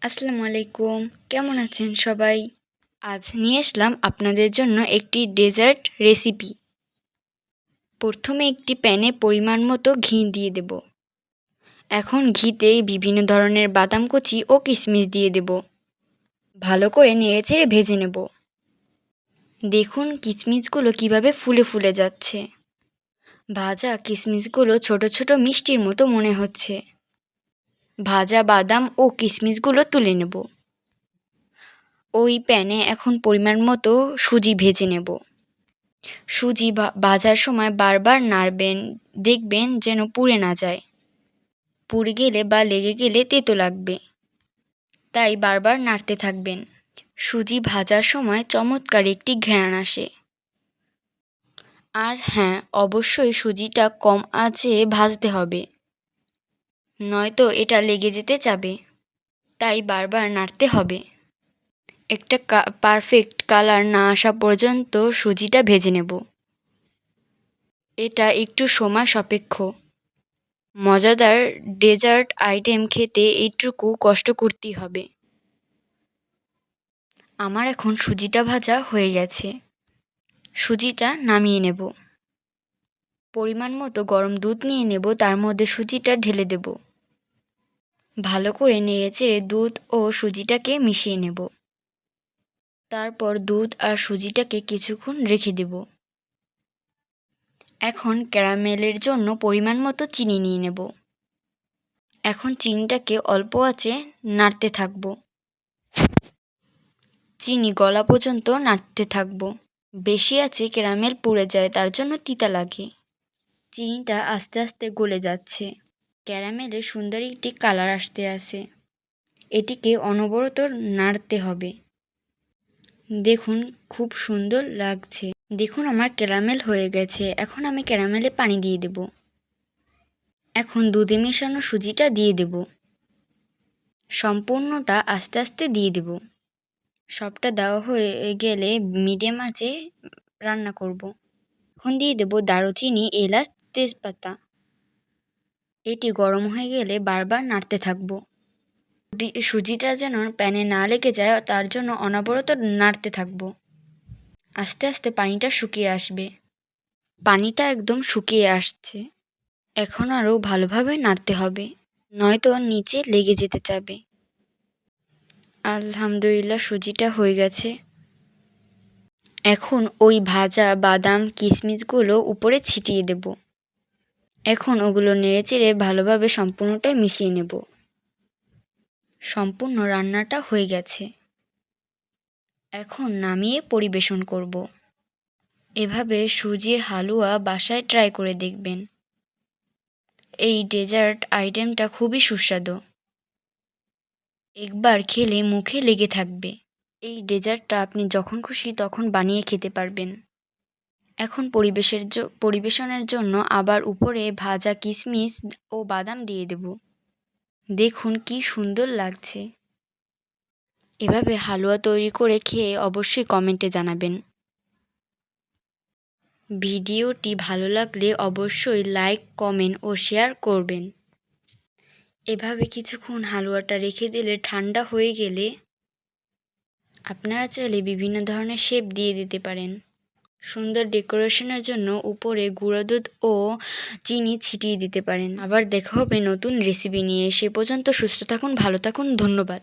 আসসালামু আলাইকুম। কেমন আছেন সবাই? আজ নিয়ে আসলাম আপনাদের জন্য একটি ডেজার্ট রেসিপি। প্রথমে একটি প্যানে পরিমাণ মতো ঘি দিয়ে দেব। এখন ঘিতে বিভিন্ন ধরনের বাদাম কুচি ও কিশমিশ দিয়ে দেব। ভালো করে নেড়েচেড়ে ভেজে নেব। দেখুন কিশমিশগুলো কিভাবে ফুলে ফুলে যাচ্ছে। ভাজা কিশমিশগুলো ছোট ছোট মিষ্টির মতো মনে হচ্ছে। ভাজা বাদাম ও কিশমিশগুলো তুলে নেব। ওই প্যানে এখন পরিমাণ মতো সুজি ভেজে নেব। সুজি ভাজার সময় বারবার নাড়বেন, দেখবেন যেন পুড়ে না যায়। পুড়ে গেলে বা লেগে গেলে তেতো লাগবে, তাই বারবার নাড়তে থাকবেন। সুজি ভাজার সময় চমৎকার একটি ঘ্রাণ আসে। আর হ্যাঁ, অবশ্যই সুজিটা কম আঁচে ভাজতে হবে, নয়তো এটা লেগে যেতে যাবে, তাই বারবার নাড়তে হবে। একটা পারফেক্ট কালার না আসা পর্যন্ত সুজিটা ভেজে নেব। এটা একটু সময় সাপেক্ষ। মজাদার ডেজার্ট আইটেম খেতে এইটুকু কষ্ট করতেই হবে। আমার এখন সুজিটা ভাজা হয়ে গেছে। সুজিটা নামিয়ে নেব। পরিমাণ মতো গরম দুধ নিয়ে নেব, তার মধ্যে সুজিটা ঢেলে দেব। ভালো করে নেড়েচেড়ে দুধ ও সুজিটাকে মিশিয়ে নেব। তারপর দুধ আর সুজিটাকে কিছুক্ষণ রেখে দেব। এখন ক্যারামেলের জন্য পরিমাণ মতো চিনি নিয়ে নেব। এখন চিনিটাকে অল্প আঁচে নাড়তে থাকব। চিনি গলা পর্যন্ত নাড়তে থাকব। বেশি আঁচে ক্যারামেল পুড়ে যায়, তার জন্য তিতা লাগে। চিনিটা আস্তে আস্তে গলে যাচ্ছে। ক্যারামেলের সুন্দর একটি কালার আসতে আছে। এটিকে অনবরত নাড়তে হবে। দেখুন খুব সুন্দর লাগছে। দেখুন আমার ক্যারামেল হয়ে গেছে। এখন আমি ক্যারামেলে পানি দিয়ে দেব। এখন দুধে মেশানো সুজিটা দিয়ে দেব। সম্পূর্ণটা আস্তে আস্তে দিয়ে দেব। সবটা দেওয়া হয়ে গেলে মিডিয়াম আঁচে রান্না করব। এখন দিয়ে দেব দারুচিনি, এলাচ, তেজপাতা। এটি গরম হয়ে গেলে বারবার নাড়তে থাকব। সুজিটা যেন প্যানে না লেগে যায়, তার জন্য অনবরত নাড়তে থাকব। আস্তে আস্তে পানিটা শুকিয়ে আসবে। পানিটা একদম শুকিয়ে আসছে। এখন আরও ভালোভাবে নাড়তে হবে, নয়তো নিচে লেগে যেতে যাবে। আলহামদুলিল্লাহ, সুজিটা হয়ে গেছে। এখন ওই ভাজা বাদাম কিশমিশগুলো উপরে ছিটিয়ে দেব। এখন ওগুলো নেড়েচেড়ে ভালোভাবে সম্পূর্ণটাই মিশিয়ে নেব। সম্পূর্ণ রান্নাটা হয়ে গেছে। এখন নামিয়ে পরিবেশন করব। এভাবে সুজির হালুয়া বাসায় ট্রাই করে দেখবেন। এই ডেজার্ট আইটেমটা খুবই সুস্বাদু। একবার খেলে মুখে লেগে থাকবে। এই ডেজার্টটা আপনি যখন খুশি তখন বানিয়ে খেতে পারবেন। এখন পরিবেশনের জন্য আবার উপরে ভাজা কিশমিশ ও বাদাম দিয়ে দেব। দেখুন কি সুন্দর লাগছে। এভাবে হালুয়া তৈরি করে খেয়ে অবশ্যই কমেন্টে জানাবেন। ভিডিওটি ভালো লাগলে অবশ্যই লাইক, কমেন্ট ও শেয়ার করবেন। এভাবে কিছুক্ষণ হালুয়াটা রেখে দিলে ঠান্ডা হয়ে গেলে আপনারা চাইলে বিভিন্ন ধরনের শেপ দিয়ে দিতে পারেন। সুন্দর ডেকোরেশনের জন্য উপরে গুঁড়ো দুধ ও চিনি ছিটিয়ে দিতে পারেন। আবার দেখা হবে নতুন রেসিপি নিয়ে। সে পর্যন্ত সুস্থ থাকুন, ভালো থাকুন। ধন্যবাদ।